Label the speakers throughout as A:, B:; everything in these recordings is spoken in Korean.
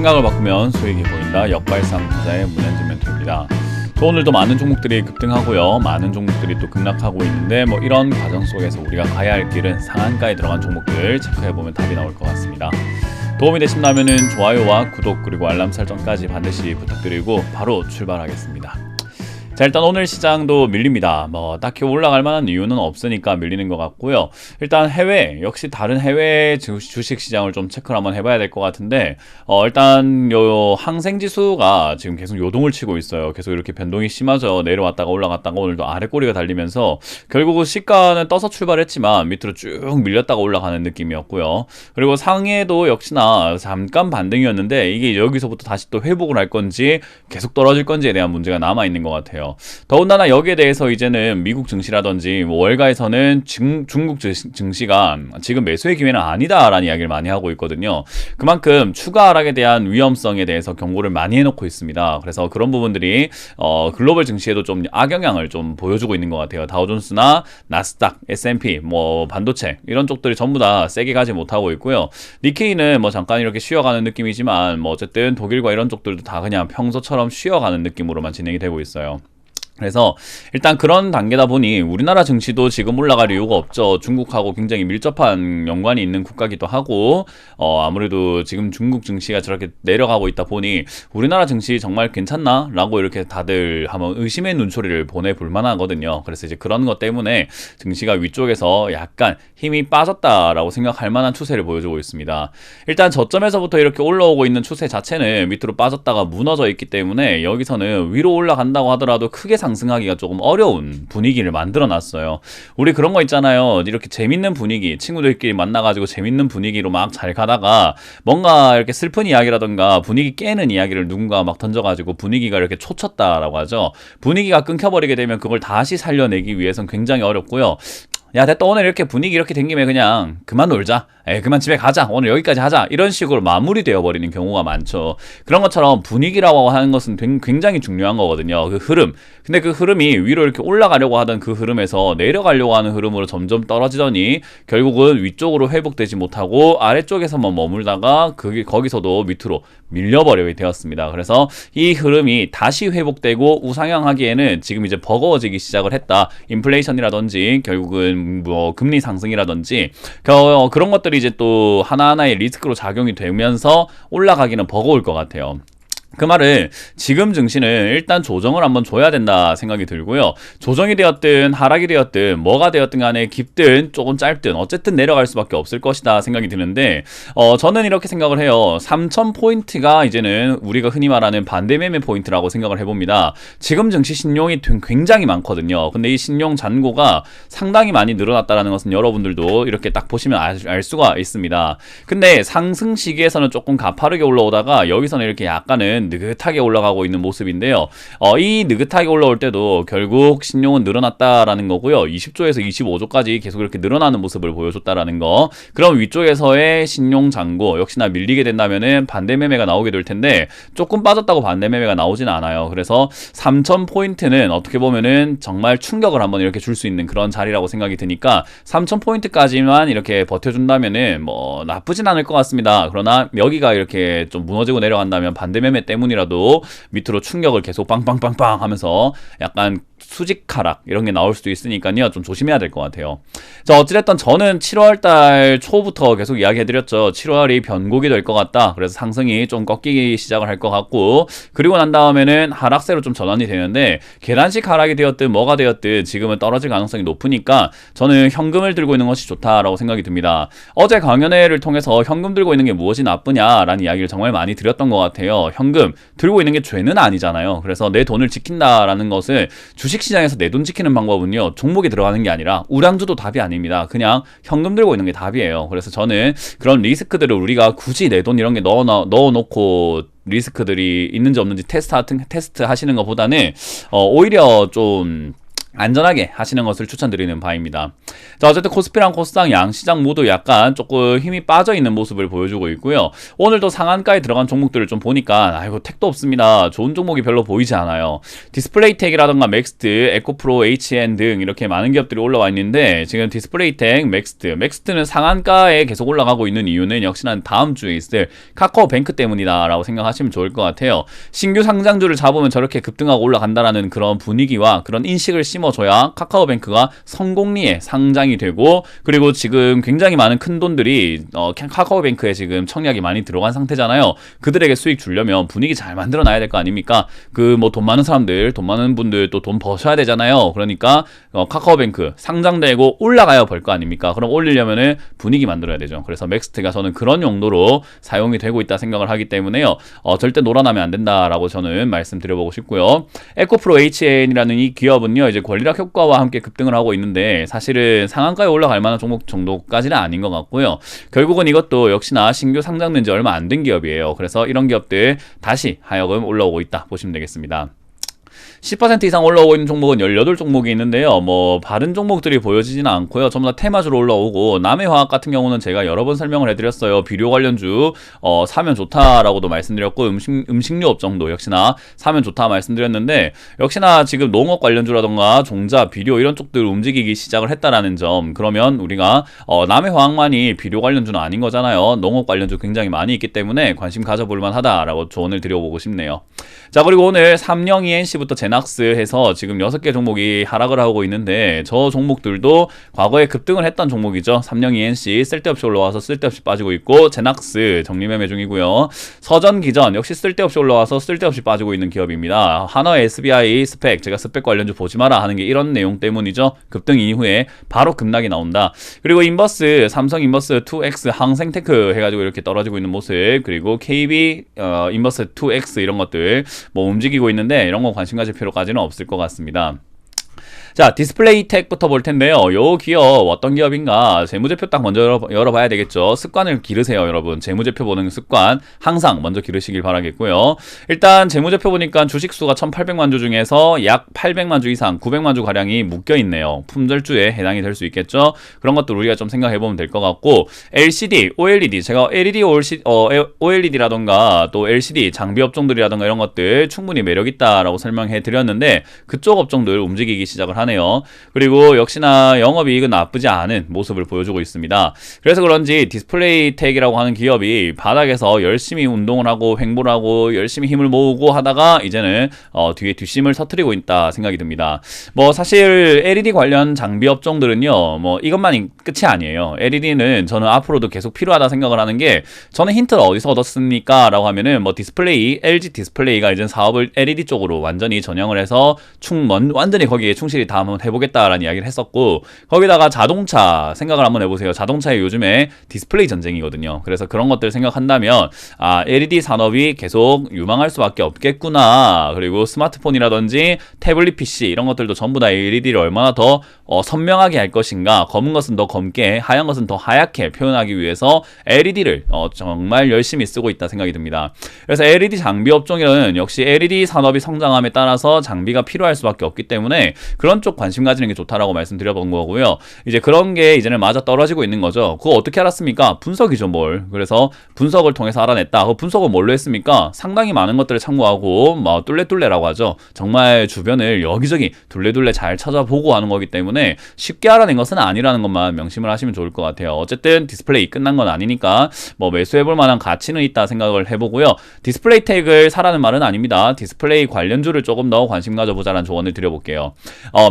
A: 생각을 바꾸면 수익이 보인다. 역발상 투자의 문현진 멘토입니다. 오늘도 많은 종목들이 급등하고요, 많은 종목들이 또 급락하고 있는데 이런 과정 속에서 우리가 가야 할 길은 상한가에 들어간 종목들 체크해보면 답이 나올 것 같습니다. 도움이 되신다면 좋아요와 구독 그리고 알람 설정까지 반드시 부탁드리고 바로 출발하겠습니다. 자, 일단 오늘 시장도 밀립니다. 딱히 올라갈 만한 이유는 없으니까 밀리는 것 같고요. 일단 역시 다른 해외 주식 시장을 좀 체크를 한번 해봐야 될 것 같은데, 일단 요 항생지수가 지금 계속 요동을 치고 있어요. 계속 이렇게 변동이 심하죠. 내려왔다가 올라갔다가 오늘도 아래 꼬리가 달리면서 결국은 시가는 떠서 출발했지만 밑으로 쭉 밀렸다가 올라가는 느낌이었고요. 그리고 상해도 역시나 잠깐 반등이었는데 이게 여기서부터 다시 또 회복을 할 건지 계속 떨어질 건지에 대한 문제가 남아있는 것 같아요. 더군다나 여기에 대해서 이제는 미국 증시라든지 월가에서는 중국 증시가 지금 매수의 기회는 아니다라는 이야기를 많이 하고 있거든요. 그만큼 추가 하락에 대한 위험성에 대해서 경고를 많이 해놓고 있습니다. 그래서 그런 부분들이 글로벌 증시에도 좀 악영향을 좀 보여주고 있는 것 같아요. 다우존스나 나스닥, S&P, 반도체 이런 쪽들이 전부 다 세게 가지 못하고 있고요. 니케이는 잠깐 이렇게 쉬어가는 느낌이지만 어쨌든 독일과 이런 쪽들도 다 그냥 평소처럼 쉬어가는 느낌으로만 진행이 되고 있어요. 그래서 일단 그런 단계다 보니 우리나라 증시도 지금 올라갈 이유가 없죠. 중국하고 굉장히 밀접한 연관이 있는 국가기도 하고 아무래도 지금 중국 증시가 저렇게 내려가고 있다 보니 우리나라 증시 정말 괜찮나? 라고 이렇게 다들 한번 의심의 눈초리를 보내볼 만하거든요. 그래서 이제 그런 것 때문에 증시가 위쪽에서 약간 힘이 빠졌다라고 생각할 만한 추세를 보여주고 있습니다. 일단 저점에서부터 이렇게 올라오고 있는 추세 자체는 밑으로 빠졌다가 무너져 있기 때문에 여기서는 위로 올라간다고 하더라도 크게 상승하기가 조금 어려운 분위기를 만들어 놨어요. 우리 그런 거 있잖아요. 이렇게 재밌는 분위기, 친구들끼리 만나가지고 재밌는 분위기로 막 잘 가다가 뭔가 이렇게 슬픈 이야기라던가 분위기 깨는 이야기를 누군가 막 던져가지고 분위기가 이렇게 초쳤다라고 하죠. 분위기가 끊겨버리게 되면 그걸 다시 살려내기 위해서는 굉장히 어렵고요. 야, 됐다. 오늘 이렇게 분위기 이렇게 된 김에 그냥 그만 놀자. 그만 집에 가자. 오늘 여기까지 하자. 이런 식으로 마무리되어 버리는 경우가 많죠. 그런 것처럼 분위기라고 하는 것은 굉장히 중요한 거거든요. 그 흐름. 근데 그 흐름이 위로 이렇게 올라가려고 하던 그 흐름에서 내려가려고 하는 흐름으로 점점 떨어지더니 결국은 위쪽으로 회복되지 못하고 아래쪽에서만 머물다가 거기서도 밑으로 밀려버리게 되었습니다. 그래서 이 흐름이 다시 회복되고 우상향하기에는 지금 이제 버거워지기 시작을 했다. 인플레이션이라든지 결국은 금리 상승이라든지 그런 것들이 이제 또 하나하나의 리스크로 작용이 되면서 올라가기는 버거울 것 같아요. 그 말은 지금 증시는 일단 조정을 한번 줘야 된다 생각이 들고요. 조정이 되었든 하락이 되었든 뭐가 되었든 간에 깊든 조금 짧든 어쨌든 내려갈 수밖에 없을 것이다 생각이 드는데 저는 이렇게 생각을 해요. 3,000포인트가 이제는 우리가 흔히 말하는 반대매매 포인트라고 생각을 해봅니다. 지금 증시 신용이 굉장히 많거든요. 근데 이 신용 잔고가 상당히 많이 늘어났다는 것은 여러분들도 이렇게 딱 보시면 알 수가 있습니다. 근데 상승 시기에서는 조금 가파르게 올라오다가 여기서는 이렇게 약간은 느긋하게 올라가고 있는 모습인데요. 이 느긋하게 올라올 때도 결국 신용은 늘어났다라는 거고요. 20조에서 25조까지 계속 이렇게 늘어나는 모습을 보여줬다라는 거. 그럼 위쪽에서의 신용 잔고 역시나 밀리게 된다면은 반대 매매가 나오게 될 텐데 조금 빠졌다고 반대 매매가 나오진 않아요. 그래서 3,000포인트는 어떻게 보면은 정말 충격을 한번 이렇게 줄 수 있는 그런 자리라고 생각이 드니까 3,000포인트까지만 이렇게 버텨준다면은 나쁘진 않을 것 같습니다. 그러나 여기가 이렇게 좀 무너지고 내려간다면 반대 매매 때문이라도 밑으로 충격을 계속 빵빵빵빵 하면서 약간 수직 하락 이런 게 나올 수도 있으니까요. 좀 조심해야 될 것 같아요. 자, 어찌됐든 저는 7월달 초부터 계속 이야기해드렸죠. 7월이 변곡이 될 것 같다. 그래서 상승이 좀 꺾이기 시작을 할 것 같고 그리고 난 다음에는 하락세로 좀 전환이 되는데 계단식 하락이 되었든 뭐가 되었든 지금은 떨어질 가능성이 높으니까 저는 현금을 들고 있는 것이 좋다라고 생각이 듭니다. 어제 강연회를 통해서 현금 들고 있는 게 무엇이 나쁘냐라는 이야기를 정말 많이 드렸던 것 같아요. 현금 들고 있는 게 죄는 아니잖아요. 그래서 내 돈을 지킨다라는 것을 주식시장에서 내 돈 지키는 방법은요, 종목에 들어가는 게 아니라 우량주도 답이 아닙니다. 그냥 현금 들고 있는 게 답이에요. 그래서 저는 그런 리스크들을 우리가 굳이 내 돈 이런 게 넣어놓고 리스크들이 있는지 없는지 테스트 하시는 것보다는 오히려 좀 안전하게 하시는 것을 추천드리는 바입니다. 자, 어쨌든 코스피랑 코스닥 양시장 모두 약간 조금 힘이 빠져있는 모습을 보여주고 있고요. 오늘도 상한가에 들어간 종목들을 좀 보니까 아이고 택도 없습니다. 좋은 종목이 별로 보이지 않아요. 디스플레이텍이라던가 맥스트, 에코프로, HN 등 이렇게 많은 기업들이 올라와 있는데 지금 디스플레이텍, 맥스트는 상한가에 계속 올라가고 있는 이유는 역시나 다음 주에 있을 카카오뱅크 때문이다 라고 생각하시면 좋을 것 같아요. 신규 상장주를 잡으면 저렇게 급등하고 올라간다라는 그런 분위기와 그런 인식을 심어줘야 카카오뱅크가 성공리에 상장이 되고, 그리고 지금 굉장히 많은 큰 돈들이 카카오뱅크에 지금 청약이 많이 들어간 상태잖아요. 그들에게 수익 주려면 분위기 잘 만들어 놔야 될 거 아닙니까? 그 뭐 돈 많은 사람들, 돈 많은 분들 또 돈 버셔야 되잖아요. 그러니까 카카오뱅크 상장되고 올라가야 벌 거 아닙니까? 그럼 올리려면은 분위기 만들어야 되죠. 그래서 맥스트가 저는 그런 용도로 사용이 되고 있다 생각을 하기 때문에요. 절대 놀아나면 안 된다라고 저는 말씀드려보고 싶고요. 에코프로 HN이라는 이 기업은요, 이제 권리락 효과와 함께 급등을 하고 있는데 사실은 상한가에 올라갈 만한 종목 정도까지는 아닌 것 같고요. 결국은 이것도 역시나 신규 상장된 지 얼마 안 된 기업이에요. 그래서 이런 기업들 다시 하여금 올라오고 있다 보시면 되겠습니다. 10% 이상 올라오고 있는 종목은 18종목이 있는데요. 뭐 바른 종목들이 보여지지는 않고요. 전부 다 테마주로 올라오고, 남해화학 같은 경우는 제가 여러 번 설명을 해드렸어요. 비료 관련주 사면 좋다라고도 말씀드렸고, 음식료 업종도 역시나 사면 좋다 말씀드렸는데, 역시나 지금 농업 관련주라던가 종자, 비료 이런 쪽들 움직이기 시작을 했다라는 점. 그러면 우리가 남해화학만이 비료 관련주는 아닌 거잖아요. 농업 관련주 굉장히 많이 있기 때문에 관심 가져볼 만하다라고 조언을 드려보고 싶네요. 자, 그리고 오늘 삼령 ENC부터 제낙스 해서 지금 6개 종목이 하락을 하고 있는데, 저 종목들도 과거에 급등을 했던 종목이죠. 삼령 ENC 쓸데없이 올라와서 쓸데없이 빠지고 있고, 제낙스 정리매매 중이고요. 서전기전 역시 쓸데없이 올라와서 쓸데없이 빠지고 있는 기업입니다. 한화 SBI 스펙, 제가 스펙 관련주 보지 마라 하는 게 이런 내용 때문이죠. 급등 이후에 바로 급락이 나온다. 그리고 인버스, 삼성 인버스 2X, 항생테크 해가지고 이렇게 떨어지고 있는 모습, 그리고 KB 인버스 2X 이런 것들 뭐 움직이고 있는데, 이런 거 관심 가질 필요까지는 없을 것 같습니다. 자, 디스플레이텍부터 볼 텐데요. 요 기업 어떤 기업인가 재무제표 딱 먼저 열어봐야 되겠죠. 습관을 기르세요, 여러분. 재무제표 보는 습관 항상 먼저 기르시길 바라겠고요. 일단 재무제표 보니까 주식수가 1800만 주 중에서 약 800만 주 이상 900만 주 가량이 묶여있네요. 품절주에 해당이 될 수 있겠죠. 그런 것도 우리가 좀 생각해보면 될 것 같고, LCD, OLED, 제가 LED, OLED라던가 또 LCD 장비 업종들이라던가 이런 것들 충분히 매력있다라고 설명해 드렸는데, 그쪽 업종들 움직이기 시작을 하네요. 그리고 역시나 영업이익은 나쁘지 않은 모습을 보여주고 있습니다. 그래서 그런지 디스플레이텍이라고 하는 기업이 바닥에서 열심히 운동을 하고 횡보를 하고 열심히 힘을 모으고 하다가 이제는 뒤에 뒷심을 터뜨리고 있다 생각이 듭니다. 뭐 사실 LED 관련 장비 업종들은요, 뭐 이것만이 끝이 아니에요. LED는 저는 앞으로도 계속 필요하다 생각을 하는 게, 저는 힌트를 어디서 얻었습니까? 라고 하면은 뭐 디스플레이, LG 디스플레이가 이제 사업을 LED 쪽으로 완전히 전향을 해서 완전히 거기에 충실히 다 한번 해보겠다라는 이야기를 했었고, 거기다가 자동차 생각을 한번 해보세요. 자동차에 요즘에 디스플레이 전쟁이거든요. 그래서 그런 것들 생각한다면 LED 산업이 계속 유망할 수밖에 없겠구나. 그리고 스마트폰이라든지 태블릿 PC 이런 것들도 전부 다 LED를 얼마나 더 선명하게 할 것인가, 검은 것은 더 검게, 하얀 것은 더 하얗게 표현하기 위해서 LED를 정말 열심히 쓰고 있다 생각이 듭니다. 그래서 LED 장비 업종에는 역시 LED 산업이 성장함에 따라서 장비가 필요할 수밖에 없기 때문에 그런 쪽 관심 가지는 게 좋다라고 말씀드려본 거고요. 이제 그런 게 이제는 맞아 떨어지고 있는 거죠. 그거 어떻게 알았습니까? 분석이죠, 뭘. 그래서 분석을 통해서 알아냈다. 그 분석을 뭘로 했습니까? 상당히 많은 것들을 참고하고 뭐 뚫레뚫레라고 하죠. 정말 주변을 여기저기 둘레둘레 잘 찾아보고 하는 거기 때문에 쉽게 알아낸 것은 아니라는 것만 명심을 하시면 좋을 것 같아요. 어쨌든 디스플레이 끝난 건 아니니까 뭐 매수해볼 만한 가치는 있다 생각을 해보고요. 디스플레이텍을 사라는 말은 아닙니다. 디스플레이 관련주를 조금 더 관심 가져보자라는 조언을 드려볼게요.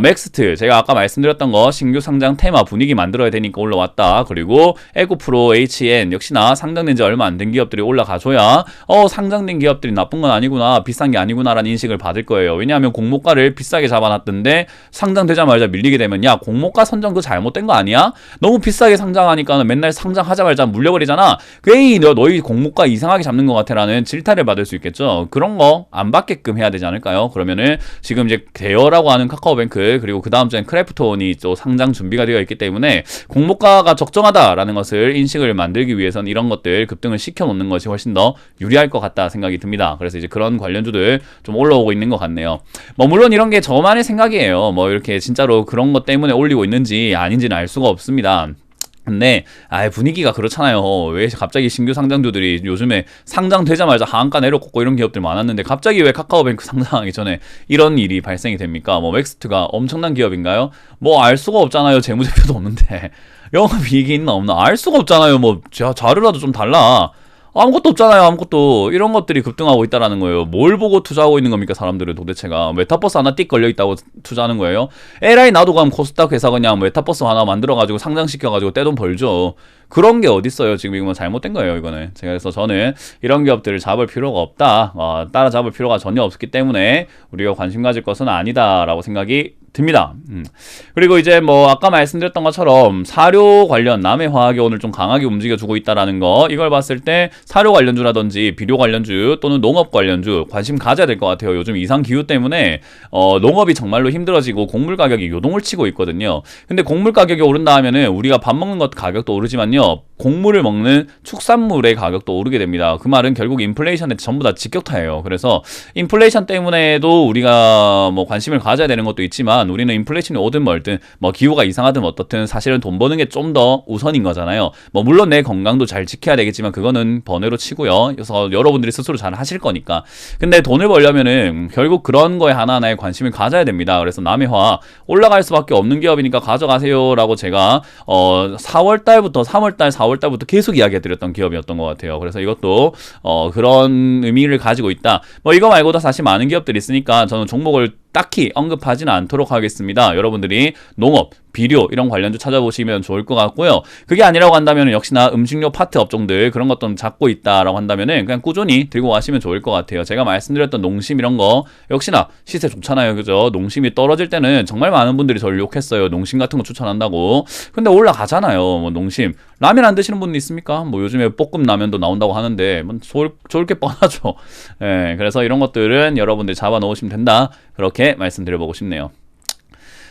A: 맥스트, 제가 아까 말씀드렸던 거 신규 상장 테마 분위기 만들어야 되니까 올라왔다. 그리고 에코프로, HN 역시나 상장된 지 얼마 안 된 기업들이 올라가줘야 상장된 기업들이 나쁜 건 아니구나, 비싼 게 아니구나라는 인식을 받을 거예요. 왜냐하면 공모가를 비싸게 잡아놨던데 상장되자마자 밀리게 되면, 야, 공모가 선정 그 잘못된 거 아니야? 너무 비싸게 상장하니까 맨날 상장하자마자 물려버리잖아. 에이, 너희 공모가 이상하게 잡는 것 같아 라는 질타를 받을 수 있겠죠. 그런 거 안 받게끔 해야 되지 않을까요? 그러면은 지금 이제 대여라고 하는 카카오뱅크 잉크 그리고 그 다음 주엔 크래프톤이 또 상장 준비가 되어 있기 때문에 공모가가 적정하다라는 것을 인식을 만들기 위해서는 이런 것들 급등을 시켜놓는 것이 훨씬 더 유리할 것 같다 생각이 듭니다. 그래서 이제 그런 관련주들 좀 올라오고 있는 것 같네요. 뭐 물론 이런 게 저만의 생각이에요. 뭐 이렇게 진짜로 그런 것 때문에 올리고 있는지 아닌지는 알 수가 없습니다. 근데 분위기가 그렇잖아요. 왜 갑자기 신규 상장주들이 요즘에 상장되자마자 하한가 내려꽂고 이런 기업들 많았는데 갑자기 왜 카카오뱅크 상장하기 전에 이런 일이 발생이 됩니까? 뭐 웩스트가 엄청난 기업인가요? 뭐 알 수가 없잖아요. 재무제표도 없는데 영업이익이 있나 없나 알 수가 없잖아요. 뭐 자료라도 좀 달라. 아무것도 없잖아요. 아무것도. 이런 것들이 급등하고 있다라는 거예요. 뭘 보고 투자하고 있는 겁니까 사람들은 도대체가. 메타버스 하나 띡 걸려있다고 투자하는 거예요. 에라이 나도 가면 코스닥 회사 그냥 메타버스 하나 만들어가지고 상장시켜가지고 떼돈 벌죠. 그런 게 어딨어요. 지금 이건 잘못된 거예요. 이거는. 그래서 저는 이런 기업들을 잡을 필요가 없다. 따라잡을 필요가 전혀 없기 때문에 우리가 관심 가질 것은 아니다라고 생각이 듭니다. 그리고 이제 뭐 아까 말씀드렸던 것처럼 사료 관련 남해화학이 오늘 좀 강하게 움직여주고 있다라는 거, 이걸 봤을 때 사료 관련주라든지 비료 관련주 또는 농업 관련주 관심 가져야 될 것 같아요. 요즘 이상 기후 때문에 농업이 정말로 힘들어지고 곡물 가격이 요동을 치고 있거든요. 근데 곡물 가격이 오른다 하면은 우리가 밥 먹는 것 가격도 오르지만요, 곡물을 먹는 축산물의 가격도 오르게 됩니다. 그 말은 결국 인플레이션에 전부 다 직격타예요. 그래서 인플레이션 때문에도 우리가 뭐 관심을 가져야 되는 것도 있지만, 우리는 인플레이션이 오든 멀든 뭐 기후가 이상하든 어떻든 사실은 돈 버는 게 좀 더 우선인 거잖아요. 뭐 물론 내 건강도 잘 지켜야 되겠지만 그거는 번외로 치고요. 그래서 여러분들이 스스로 잘 하실 거니까. 근데 돈을 벌려면은 결국 그런 거에 하나하나에 관심을 가져야 됩니다. 그래서 남해화 올라갈 수밖에 없는 기업이니까 가져가세요 라고 제가 4월달부터 3월달 4월달부터 계속 이야기해드렸던 기업이었던 것 같아요. 그래서 이것도 그런 의미를 가지고 있다. 뭐 이거 말고도 사실 많은 기업들이 있으니까 저는 종목을 딱히 언급하지는 않도록 하겠습니다. 여러분들이 농업, 비료 이런 관련주 찾아보시면 좋을 것 같고요. 그게 아니라고 한다면 역시나 음식료 파트 업종들 그런 것도 잡고 있다라고 한다면은 그냥 꾸준히 들고 가시면 좋을 것 같아요. 제가 말씀드렸던 농심 이런 거 역시나 시세 좋잖아요. 그죠? 농심이 떨어질 때는 정말 많은 분들이 저를 욕했어요. 농심 같은 거 추천한다고. 근데 올라가잖아요. 뭐 농심. 라면 안 드시는 분 있습니까? 뭐 요즘에 볶음 라면도 나온다고 하는데 뭐 좋을 게 뻔하죠. 예, 그래서 이런 것들은 여러분들이 잡아 놓으시면 된다. 그렇게 말씀드려보고 싶네요.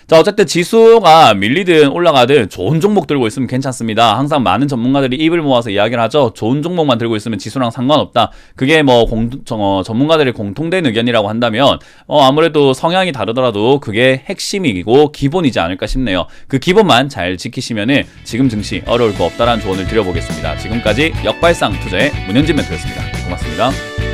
A: 자, 어쨌든 지수가 밀리든 올라가든 좋은 종목 들고 있으면 괜찮습니다. 항상 많은 전문가들이 입을 모아서 이야기를 하죠. 좋은 종목만 들고 있으면 지수랑 상관없다. 그게 뭐 전문가들의 공통된 의견이라고 한다면 아무래도 성향이 다르더라도 그게 핵심이고 기본이지 않을까 싶네요. 그 기본만 잘 지키시면은 지금 증시 어려울 거 없다라는 조언을 드려보겠습니다. 지금까지 역발상 투자의 문현진 멘토였습니다. 고맙습니다.